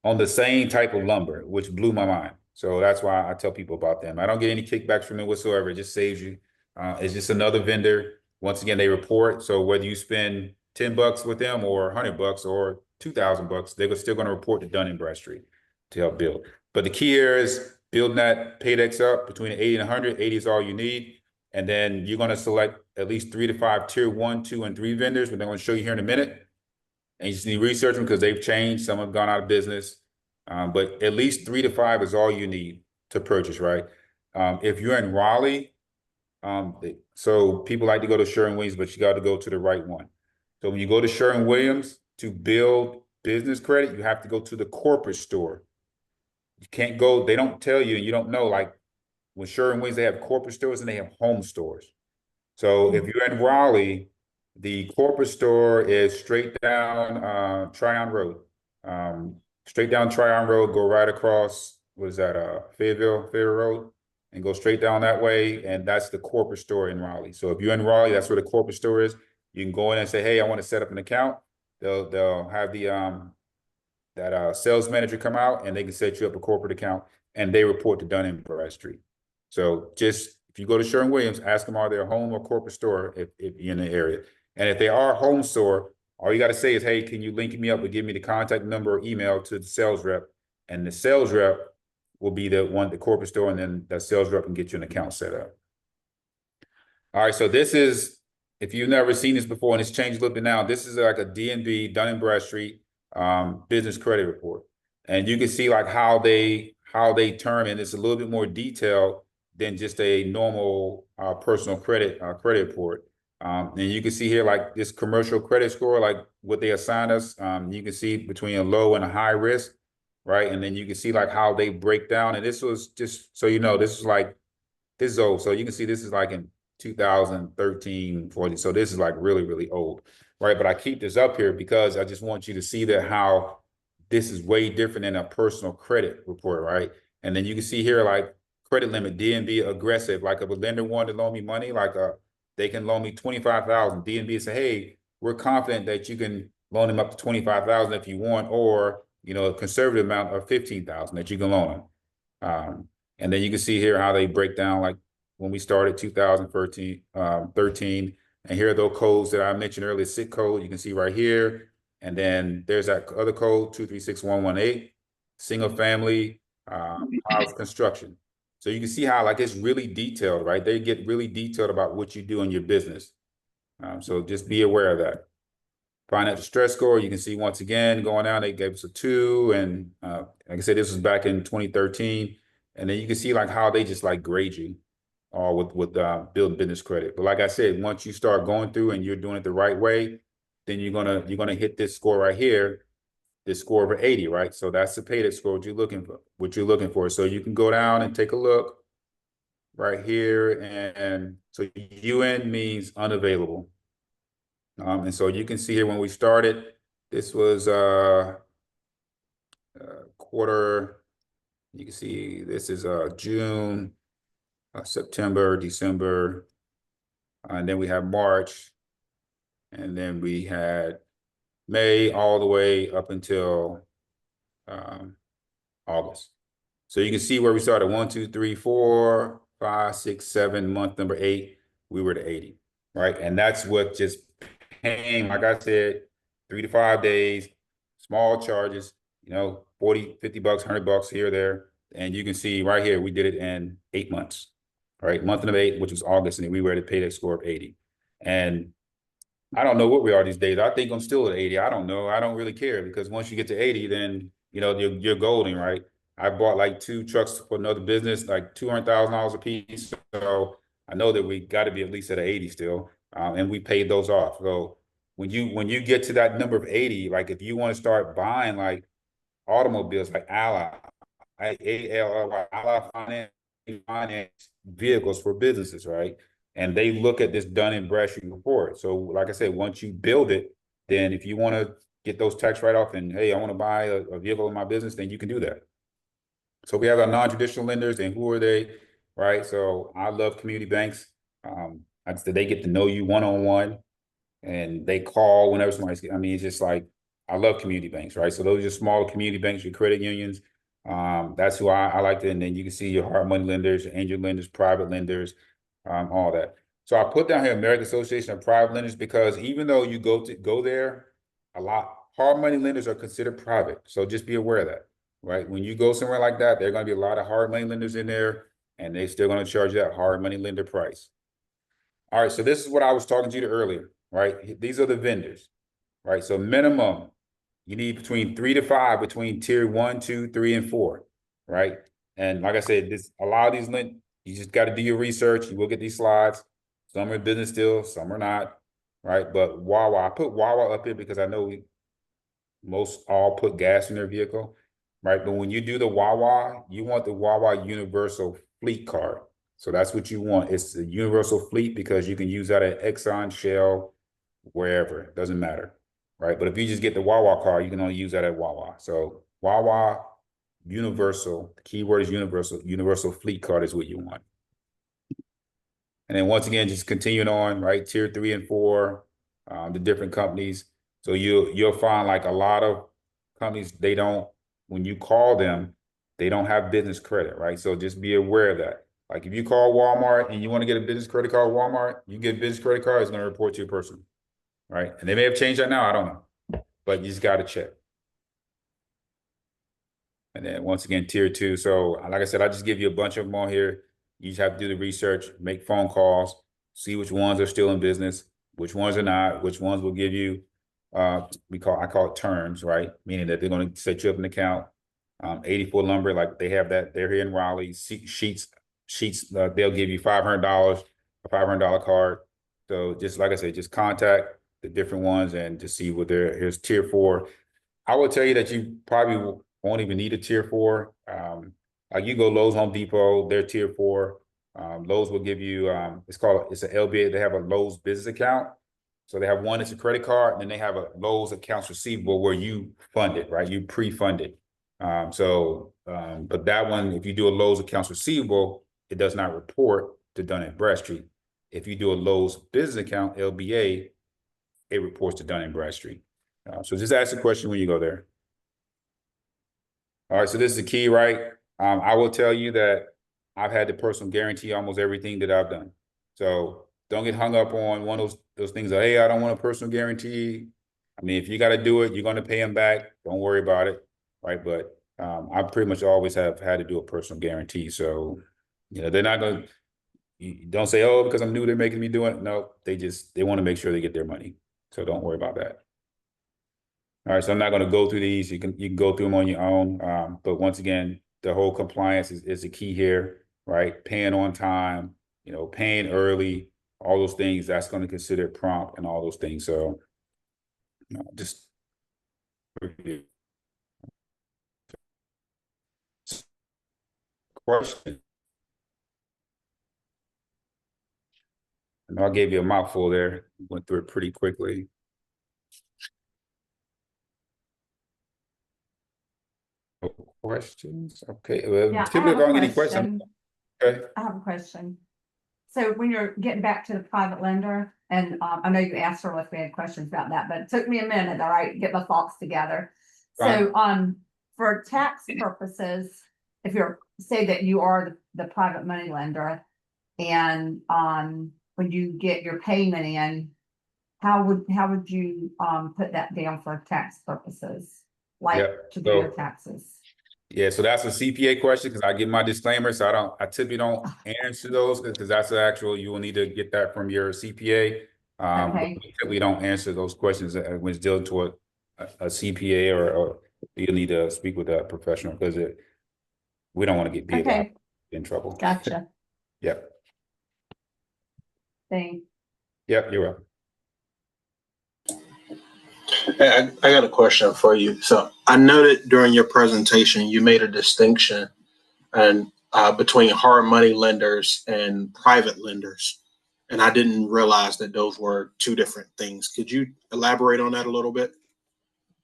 Speaker 2: On the same type of lumber, which blew my mind. So that's why I tell people about them. I don't get any kickbacks from them whatsoever. It just saves you. It's just another vendor. Once again, they report. So whether you spend $10 with them or $100 or $2,000, they're still going to report to Dun & Bradstreet to help build. But the key here is building that Paydex up between 80 and 100. 80 is all you need. And then you're going to select at least 3 to 5 tier 1, 2, and 3 vendors, which I'm going to show you here in a minute. And you just need to research them because they've changed. Some have gone out of business. But at least 3 to 5 is all you need to purchase, right? If you're in Raleigh, so people like to go to Sherwin-Williams, but you got to go to the right one. So when you go to Sherwin-Williams to build business credit, you have to go to the corporate store. You can't go, they don't tell you, and you don't know, like when Sherwin-Williams, they have corporate stores and they have home stores. So if you're in Raleigh, the corporate store is straight down Tryon Road. Straight down Tryon Road, go right across, what is that, Fayetteville Road, and go straight down that way, and that's the corporate store in Raleigh. So if you're in Raleigh, that's where the corporate store is. You can go in and say, hey, I want to set up an account. They'll have the sales manager come out, and they can set you up a corporate account, and they report to Dun & Bradstreet. So just, if you go to Sherwin-Williams, ask them, are they a home or corporate store if you're in the area? And if they are a home store, all you got to say is, hey, can you link me up or give me the contact number or email to the sales rep? And the sales rep will be the corporate store, and then the sales rep can get you an account set up. All right, so this is, if you've never seen this before, and it's changed a little bit now, this is like a DNB, Dun and Bradstreet, business credit report. And you can see like how they term it. It's a little bit more detailed than just a normal, personal credit report. And you can see here like this commercial credit score, like what they assign us. You can see between a low and a high risk, right? And then you can see like how they break down. And this was just, so you know, this is like, this is old. So you can see this is like in 2013, 14. So this is like really, really old, right? But I keep this up here because I just want you to see that how this is way different than a personal credit report, right? And then you can see here like credit limit, DNB aggressive. Like if a lender wanted to loan me money, like they can loan me 25,000. DNB say, hey, we're confident that you can loan them up to 25,000 if you want, or you know, a conservative amount of 15,000 that you can loan them. And then you can see here how they break down like when we started 2013, 13. And here are those codes that I mentioned earlier, SIC code, you can see right here. And then there's that other code, 236118, single family house construction. So you can see how like it's really detailed, right? They get really detailed about what you do in your business. So just be aware of that. Financial stress score, you can see once again going down, they gave us a 2. And like I said, this was back in 2013. And then you can see like how they just like grade you with building business credit. But like I said, once you start going through and you're doing it the right way, then you're gonna hit this score right here, this score over 80, right? So that's the payday score what you're looking for. So you can go down and take a look right here. And so UN means unavailable. And so you can see here when we started, this was quarter, you can see this is June, September, December, and then we have March, and then we had May all the way up until August. So you can see where we started 1, 2, 3, 4, 5, 6, 7, month number 8, we were to 80, right? And that's what just came, like I said, 3 to 5 days, small charges, you know, 40, 50 bucks, 100 bucks here or there. And you can see right here, we did it in 8 months, right? Month number 8, which was August, and then we were at a payday score of 80. And I don't know what we are these days. I think I'm still at 80. I don't know. I don't really care because once you get to 80, then, you know, you're golden, right? I bought like 2 trucks for another business, like $200,000 a piece. So I know that we got to be at least at 80 still. And we paid those off. So when you get to that number of 80, like if you want to start buying like automobiles like Ally, Ally finance vehicles for businesses, right? And they look at this Dun and Bradstreet report. So like I said, once you build it, then if you want to get those tax write-off and hey, I want to buy a vehicle in my business, then you can do that. So we have our non-traditional lenders, and who are they, right? So I love community banks. They get to know you one-on-one, and they call whenever somebody's, I mean, it's just like, I love community banks, right? So those are smaller community banks, your credit unions. That's who I like to, and then you can see your hard money lenders, your angel lenders, private lenders, all that. So I put down here American Association of Private Lenders because even though you go there, a lot hard money lenders are considered private. So just be aware of that, right? When you go somewhere like that, there are going to be a lot of hard money lenders in there, and they're still going to charge you that hard money lender price. All right, so this is what I was talking to you earlier, right? These are the vendors, right? So minimum, you need between 3 to 5 between tier 1, 2, 3, and 4, right? And like I said, a lot of these you just got to do your research. You will get these slides. Some are business still, some are not, right? But Wawa, I put Wawa up here because I know most all put gas in their vehicle, right? But when you do the Wawa, you want the Wawa Universal Fleet Card. So that's what you want. It's a universal fleet because you can use that at Exxon, Shell, wherever. It doesn't matter, right? But if you just get the Wawa card, you can only use that at Wawa. So Wawa Universal, the keyword is universal. Universal Fleet Card is what you want. And then once again, just continuing on, right? Tier 3 and 4, the different companies. So you'll find like a lot of companies, when you call them, they don't have business credit, right? So just be aware of that. Like if you call Walmart and you want to get a business credit card, Walmart, you get a business credit card, it's going to report to your person, right? And they may have changed that now, I don't know, but you just got to check. And then once again, tier 2. So like I said, I just give you a bunch of them on here. You just have to do the research, make phone calls. see which ones are still in business, which ones are not, which ones will give you, I call it terms, right? Meaning that they're going to set you up an account. 84 Lumber, like they have that, they're here in Raleigh. Sheets, they'll give you $500, a $500 card. So just like I said, just contact the different ones and to see what here's tier 4. I will tell you that you probably won't even need a tier 4. Like you go Lowe's, Home Depot, they're tier 4. Lowe's will give you, it's an LBA. They have a Lowe's business account. So they have one, it's a credit card, and then they have a Lowe's accounts receivable where you fund it, right? You pre-fund it. But that one, if you do a Lowe's accounts receivable, it does not report to Dun & Bradstreet. If you do a Lowe's business account, LBA, it reports to Dun & Bradstreet. So just ask the question when you go there. All right, so this is the key, right? I will tell you that I've had to personal guarantee almost everything that I've done. So don't get hung up on one of those things of, hey, I don't want a personal guarantee. I mean, if you got to do it, you're going to pay them back. Don't worry about it, right? But I pretty much always have had to do a personal guarantee. So, they're not going to, you don't say, oh, because I'm new, they're making me do it. No, they want to make sure they get their money. So don't worry about that. All right, so I'm not going to go through these. You can go through them on your own. But once again, the whole compliance is the key here, right? Paying on time, paying early, all those things, that's going to consider prompt and all those things. So just question. I know I gave you a mouthful there. Went through it pretty quickly. Questions? Okay. Well,
Speaker 3: Yeah,
Speaker 2: typically, if I don't get any questions, okay.
Speaker 3: I have a question. So when you're getting back to the private lender, and I know you asked her if we had questions about that, but it took me a minute, all right, to get my thoughts together. So, for tax purposes, if you're, say that you are the private money lender, and when you get your payment in, how would you put that down for tax purposes, like
Speaker 2: Yep.
Speaker 3: to do your taxes?
Speaker 2: Yeah, so that's a CPA question because I give my disclaimer, so I typically don't answer those because that's the actual, you will need to get that from your CPA.
Speaker 3: Okay.
Speaker 2: But we don't answer those questions when it's dealing to a CPA or you need to speak with a professional because we don't want to get
Speaker 3: Okay.
Speaker 2: in trouble.
Speaker 3: Gotcha.
Speaker 2: Yep.
Speaker 3: Thanks.
Speaker 2: Yep, you're welcome.
Speaker 4: Hey, I got a question for you. So I noted during your presentation, you made a distinction between hard money lenders and private lenders. And I didn't realize that those were two different things. Could you elaborate on that a little bit?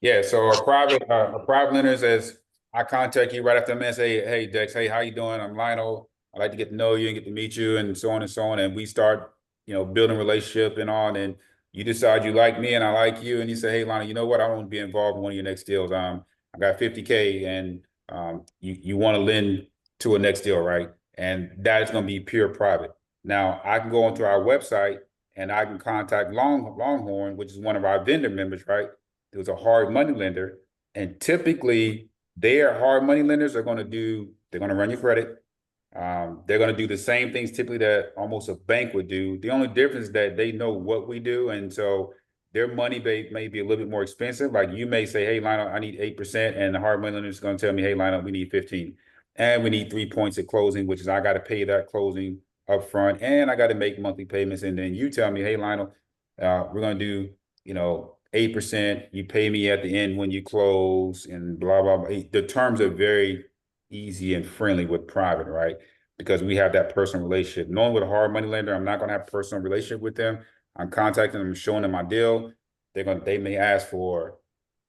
Speaker 2: Yeah, so our private lenders, as I contact you right after I say, hey, Dex, hey, how you doing? I'm Lionel. I'd like to get to know you and get to meet you and so on and so on. And we start, building a relationship and on, and you decide you like me and I like you. And you say, hey, Lionel, you know what? I want to be involved in one of your next deals. I got 50K and you want to lend to a next deal, right? And that is going to be pure private. Now, I can go onto our website and I can contact Longhorn, which is one of our vendor members, right? It was a hard money lender. And typically their hard money lenders are going to run your credit. They're going to do the same things typically that almost a bank would do. The only difference is that they know what we do. And so their money may be a little bit more expensive. Like you may say, hey, Lionel, I need 8%. And the hard money lender is going to tell me, hey, Lionel, we need 15. And we need 3 points at closing, which is I got to pay that closing up front. And I got to make monthly payments. And then you tell me, hey, Lionel, we're going to do, 8%, you pay me at the end when you close and blah, blah, blah. The terms are very easy and friendly with private, right? Because we have that personal relationship. Knowing with a hard money lender, I'm not going to have a personal relationship with them. I'm contacting them, showing them my deal. They may ask for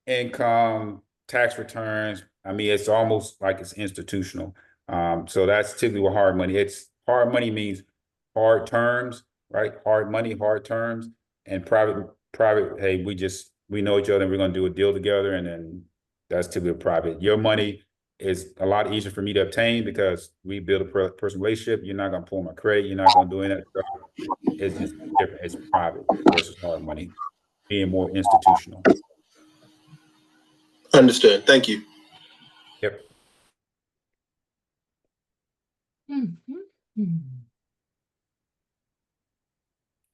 Speaker 2: income, tax returns. I mean, it's almost like it's institutional. So that's typically what hard money. Hard money means hard terms, right? Hard money, hard terms, and private, hey, we know each other and we're going to do a deal together. And then that's typically private. Your money is a lot easier for me to obtain because we build a personal relationship. You're not going to pull my credit. You're not going to do any of that stuff. It's just different. It's private versus hard money, being more institutional.
Speaker 4: Understood. Thank you.
Speaker 2: Yep.
Speaker 1: Mm-hmm.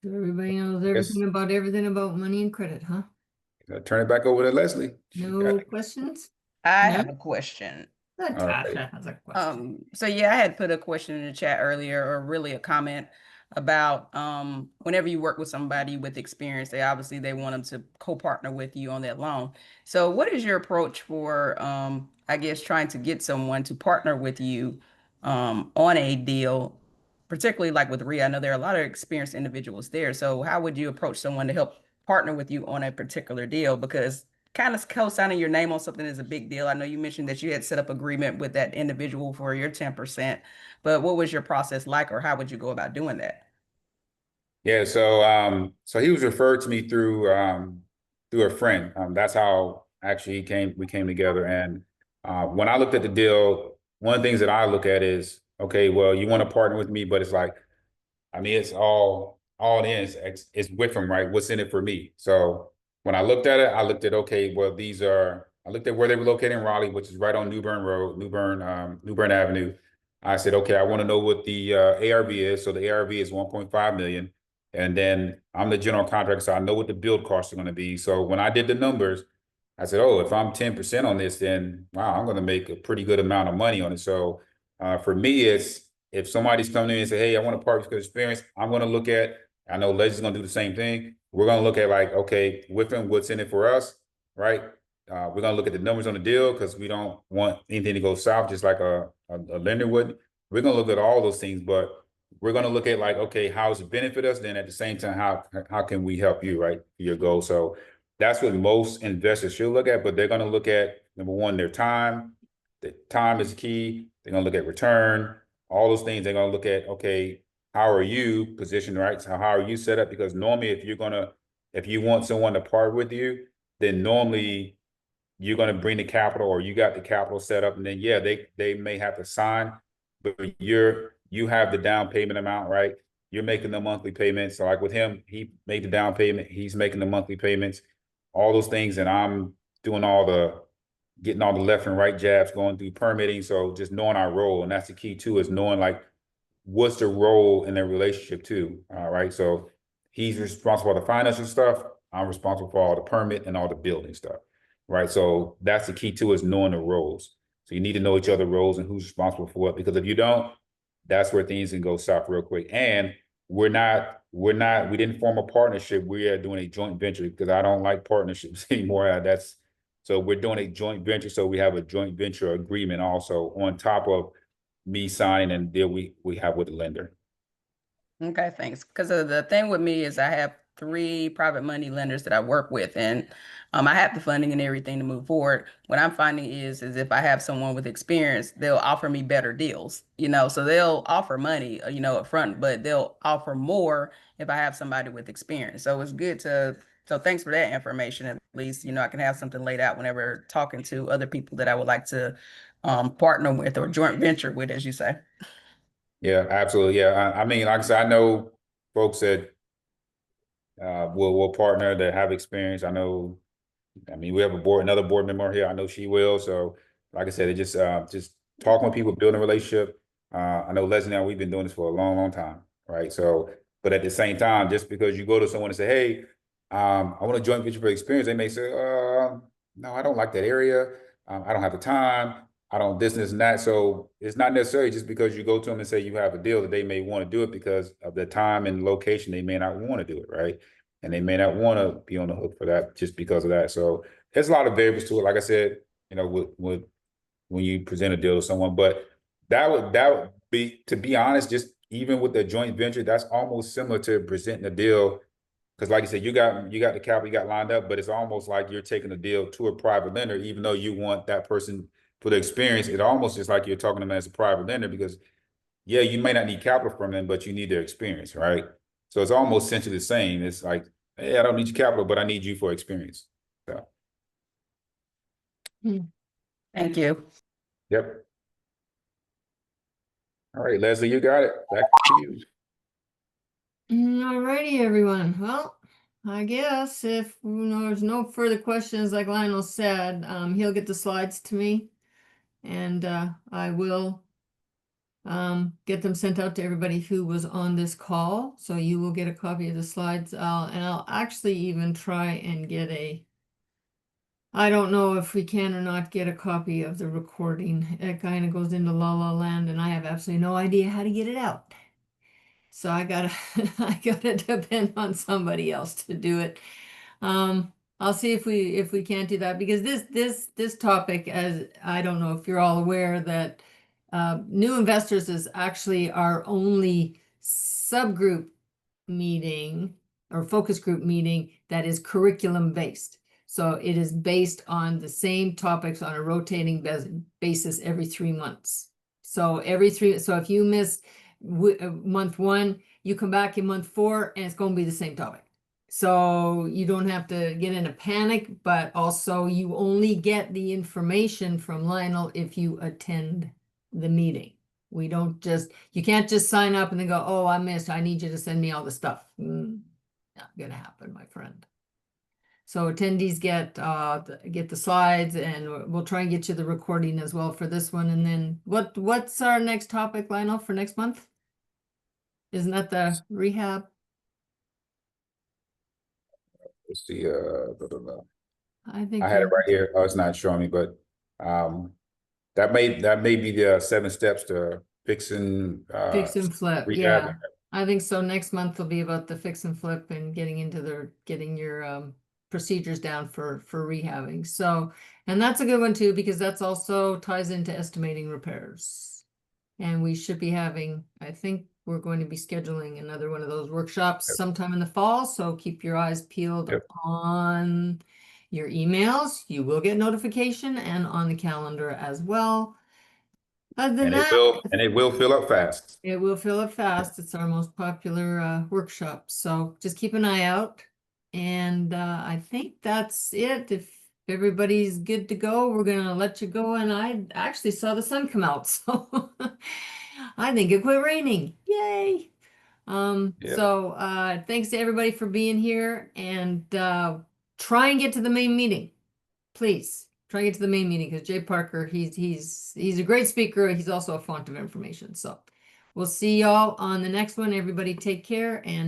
Speaker 1: So everybody knows everything about money and credit, huh?
Speaker 2: Turn it back over to Leslie.
Speaker 1: No questions?
Speaker 5: I
Speaker 1: No?
Speaker 5: have a question.
Speaker 1: Natasha has a question.
Speaker 5: So yeah, I had put a question in the chat earlier, or really a comment about whenever you work with somebody with experience, they want them to co-partner with you on that loan. So what is your approach for I guess trying to get someone to partner with you on a deal, particularly like with RIA? I know there are a lot of experienced individuals there. So how would you approach someone to help partner with you on a particular deal? Because kind of co-signing your name on something is a big deal. I know you mentioned that you had set up agreement with that individual for your 10%, but what was your process like, or how would you go about doing that?
Speaker 2: Yeah, so he was referred to me through a friend. That's how actually we came together. And when I looked at the deal, one of the things that I look at is, okay, well, you want to partner with me, but it's like, I mean, it's all in, it's with him, right? What's in it for me? So when I looked at it, I looked at, okay, well, I looked at where they were located in Raleigh, which is right on New Bern Road, New Bern Avenue. I said, okay, I want to know what the ARV is. So the ARV is 1.5 million. And then I'm the general contractor, so I know what the build costs are going to be. So when I did the numbers, I said, oh, if I'm 10% on this, then wow, I'm going to make a pretty good amount of money on it. So for me, it's if somebody's coming in and say, hey, I want to partner with experience, I'm going to look at, I know Leslie's going to do the same thing. We're going to look at like, okay, with them, what's in it for us, right? We're going to look at the numbers on the deal because we don't want anything to go south, just like a lender would. We're going to look at all those things, but we're going to look at like, okay, how does it benefit us? Then at the same time, how can we help you, right, for your goal? So that's what most investors should look at, but they're going to look at, number one, their time. The time is key. They're going to look at return, all those things. They're going to look at, okay, how are you positioned, right? So how are you set up? Because normally if you want someone to partner with you, then normally you're going to bring the capital or you got the capital set up, and then, yeah, they may have to sign, but you have the down payment amount, right? You're making the monthly payments. So like with him, he made the down payment. He's making the monthly payments, all those things. And I'm doing getting all the left and right jabs, going through permitting. So just knowing our role. And that's the key too, is knowing like, what's the role in their relationship too, all right? So he's responsible for the financial stuff. I'm responsible for all the permit and all the building stuff, right? So that's the key too, is knowing the roles. So you need to know each other's roles and who's responsible for what, because if you don't, that's where things can go south real quick. And we didn't form a partnership. We are doing a joint venture because I don't like partnerships anymore. So we're doing a joint venture. So we have a joint venture agreement also on top of me signing and deal we have with the lender.
Speaker 5: Okay, thanks. Because the thing with me is I have 3 private money lenders that I work with, and I have the funding and everything to move forward. What I'm finding is if I have someone with experience, they'll offer me better deals, so they'll offer money, up front, but they'll offer more if I have somebody with experience. So it's good so thanks for that information. At least, I can have something laid out whenever talking to other people that I would like to partner with or joint venture with, as you say.
Speaker 2: Yeah, absolutely. Yeah. I mean, like I said, I know folks that will partner that have experience. I mean, we have another board member here. I know she will. So like I said, it just talking with people, building a relationship. I know Leslie and I, we've been doing this for a long, long time, right? So, but at the same time, just because you go to someone and say, hey, I want to joint venture for experience, they may say, no, I don't like that area. I don't have the time. I don't this and that. So it's not necessarily just because you go to them and say you have a deal that they may want to do it because of the time and location. They may not want to do it, right? And they may not want to be on the hook for that just because of that. So there's a lot of variables to it. Like I said, with when you present a deal to someone, but that would be, to be honest, just even with the joint venture, that's almost similar to presenting a deal. Because like you said, you got the capital you got lined up, but it's almost like you're taking a deal to a private lender, even though you want that person for the experience. It almost is like you're talking to them as a private lender because, yeah, you may not need capital from them, but you need their experience, right? So it's almost essentially the same. It's like, hey, I don't need your capital, but I need you for experience. So.
Speaker 5: Thank you.
Speaker 2: Yep. All right, Leslie, you got it. Back to you.
Speaker 1: All righty, everyone. Well, I guess if there's no further questions, like Lionel said, he'll get the slides to me, and I will get them sent out to everybody who was on this call. So you will get a copy of the slides. And I'll actually even try and get I don't know if we can or not get a copy of the recording. It kind of goes into La La Land and I have absolutely no idea how to get it out. So I gotta, I gotta depend on somebody else to do it. I'll see if we can't do that because this topic, as I don't know if you're all aware that new investors is actually our only subgroup meeting or focus group meeting that is curriculum based. So it is based on the same topics on a rotating basis every 3 months. So so if you miss month 1, you come back in month 4 and it's going to be the same topic. So you don't have to get in a panic, but also you only get the information from Lionel if you attend the meeting. We don't you can't just sign up and then go, oh, I missed, I need you to send me all the stuff. Not gonna happen, my friend. So attendees get the slides and we'll try and get you the recording as well for this one. And then what's our next topic, Lionel, for next month? Isn't that the rehab?
Speaker 2: Let's see,
Speaker 1: I think
Speaker 2: I had it right here. Oh, it's not showing me, but that may be the 7 steps to fixing
Speaker 1: Fix and flip,
Speaker 2: rehab.
Speaker 1: yeah. I think so. Next month will be about the fix and flip and getting your procedures down for rehabbing. So, and that's a good one too, because that's also ties into estimating repairs. And we should be having, I think we're going to be scheduling another one of those workshops sometime in the fall. So keep your eyes peeled
Speaker 2: Yep.
Speaker 1: on your emails. You will get notification and on the calendar as well. Other than
Speaker 2: And
Speaker 1: that,
Speaker 2: it will fill up fast.
Speaker 1: it will fill up fast. It's our most popular workshop. So just keep an eye out. And I think that's it. If everybody's good to go, we're gonna let you go. And I actually saw the sun come out, so I think it quit raining. Yay!
Speaker 2: Yeah.
Speaker 1: So thanks to everybody for being here and try and get to the main meeting. Please try and get to the main meeting because Jay Parker, he's a great speaker. He's also a font of information. So we'll see y'all on the next one. Everybody take care and